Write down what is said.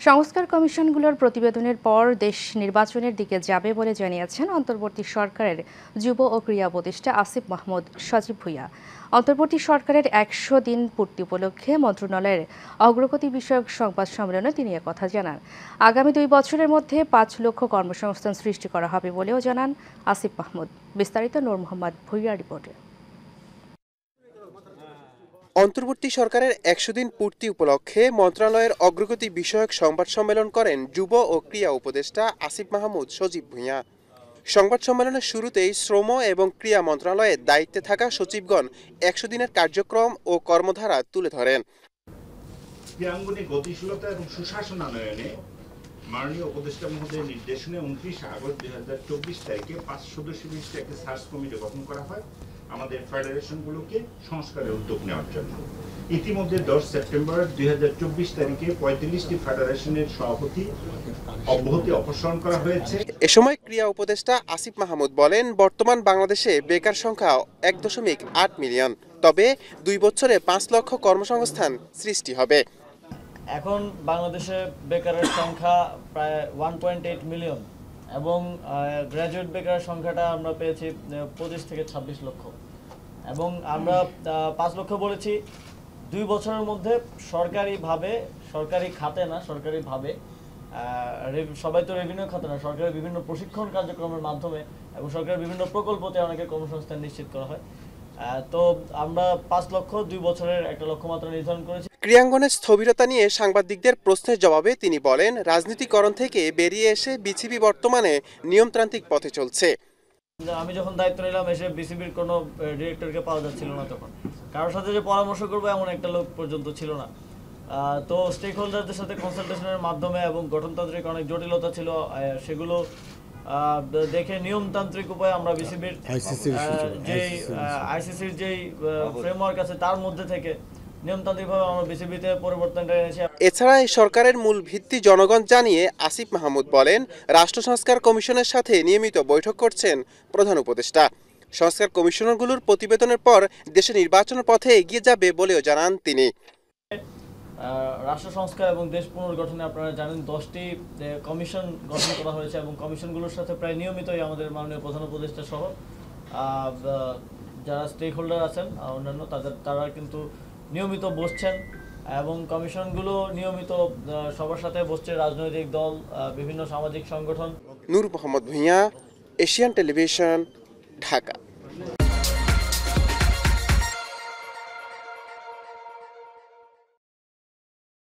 সংস্কার কমিশনগুলোর প্রতিবেদনের পর দেশ নির্বাচনের দিকে যাবে বলে জানিয়েছেন অন্তর্বর্তী সরকারের যুব ও ক্রীড়া উপদেষ্টা আসিফ মাহমুদ সজীব ভুঁইয়া। অন্তর্বর্তী সরকারের ১০০ দিন পূর্তি উপলক্ষে মন্ত্রণালয়ের অগ্রগতি বিষয়ক সংবাদ সম্মেলনে তিনি একথা জানান। আগামী ২ বছরের মধ্যে ৫ লক্ষ কর্মসংস্থান সৃষ্টি করা হবে বলেও জানান আসিফ মাহমুদ। বিস্তারিত নূর মোহাম্মদ ভুঁইয়ার রিপোর্টে। অন্তর্বর্তী সরকারের ১০০ দিন পূর্তি উপলক্ষে মন্ত্রণালয়ের অগ্রগতি বিষয়ক সংবাদ সম্মেলন করেন যুব ও ক্রীড়া উপদেষ্টা আসিফ মাহমুদ সজীব ভুঁইয়া। সংবাদ সম্মেলনের শুরুতেই শ্রম এবং ক্রীড়া মন্ত্রণালয়ের দায়িত্বে থাকা সচিবগণ ১০০ দিনের কার্যক্রম ও কর্মধারা তুলে ধরেন। ক্রীড়াঙ্গনে গতিশীলতা এবং সুশাসনায়নে মাননীয় উপদেষ্টা মহোদয়ের নির্দেশনে ২৯ আগস্ট ২০২৪ তারিখে ৫ সদস্য বিশিষ্ট একটি সার্চ কমিটি গঠন করা হয় আমাদের ফেডারেশনগুলোকে সংস্কারের উদ্যোগ নেওয়ার জন্য। ইতিমধ্যে ১০ সেপ্টেম্বর ২০২৪ তারিখে ৪৫টি ফেডারেশনের সভাপতি অব্যাহতি অপসারণ করা হয়েছে। এ সময় ক্রীড়া উপদেষ্টা আসিফ মাহমুদ বলেন, বর্তমান বাংলাদেশে বেকার সংখ্যা ১.৮ মিলিয়ন, তবে ২ বছরে ৫ লক্ষ কর্মসংস্থান সৃষ্টি হবে। এখন বাংলাদেশে বেকারের সংখ্যা প্রায় 1.8 মিলিয়ন এবং গ্র্যাজুয়েট বেকারের সংখ্যাটা আমরা পেয়েছি ২৫ থেকে ২৬ লক্ষ এবং আমরা ৫ লক্ষ বলেছি। ২ বছরের মধ্যে সরকারি খাতে না, সরকারিভাবে সবাই তো রেভিনিউ খাতে না, সরকারের বিভিন্ন প্রশিক্ষণ কার্যক্রমের মাধ্যমে এবং সরকারের বিভিন্ন প্রকল্পতে অনেকে কর্মসংস্থান নিশ্চিত করা হয়। তো আমরা ৫ লক্ষ ২ বছরের একটা লক্ষ্যমাত্রা নির্ধারণ করেছি। ক্রীড়াঙ্গনের স্থবিরতা নিয়ে সাংবাদিকদের প্রশ্নের জবাবে তিনি বলেন, রাজনীতিকরণ থেকে বেরিয়ে এসে বিসিবি বর্তমানে নিয়মতান্ত্রিক পথে চলছে। আমি যখন দায়িত্ব নিলাম এসে বিসিবির কোনো ডিরেক্টরকে পাওয়া যাচ্ছিল না, তখন কারোর সাথে যে পরামর্শ করবো এমন একটা লোক পর্যন্ত ছিল না। তো স্টেক হোল্ডারদের সাথে কনসালটেশনের মাধ্যমে এবং গঠনতান্ত্রিক অনেক জটিলতা ছিল, সেগুলো দেখে নিয়মতান্ত্রিক উপায়ে আমরা বিসিবির আইসিসির যেই ফ্রেমওয়ার্ক আছে তার মধ্যে থেকে নিয়মতান্ত্রিকভাবে আমরা বিসিবিতে পরিবর্তনটা এনেছি। এছাড়া এই সরকারের মূল ভিত্তি জনগণ জানিয়ে আসিফ মাহমুদ বলেন, রাষ্ট্র সংস্কার কমিশনের সাথে নিয়মিত বৈঠক করছেন প্রধান উপদেষ্টা। সংস্কার কমিশনগুলোর প্রতিবেদনের পর দেশে নির্বাচনের পথে এগিয়ে যাবে বলেও জানান তিনি। রাষ্ট্র সংস্কার এবং দেশ পুনর্গঠনে আপনারা জানেন 10টি কমিশন গঠন করা হয়েছে এবং কমিশনগুলোর সাথে প্রায় নিয়মিতই আমাদের মাননীয় প্রধান উপদেষ্টা সহ যারা স্টেক হোল্ডার আছেন অন্যান্য তারা কিন্তু নিয়মিত বসছেন এবং কমিশনগুলো নিয়মিত সবার সাথে বসছে, রাজনৈতিক দল, বিভিন্ন সামাজিক সংগঠন। নূর মোহাম্মদ ভুঁইয়া, এশিয়ান টেলিভিশন, ঢাকা।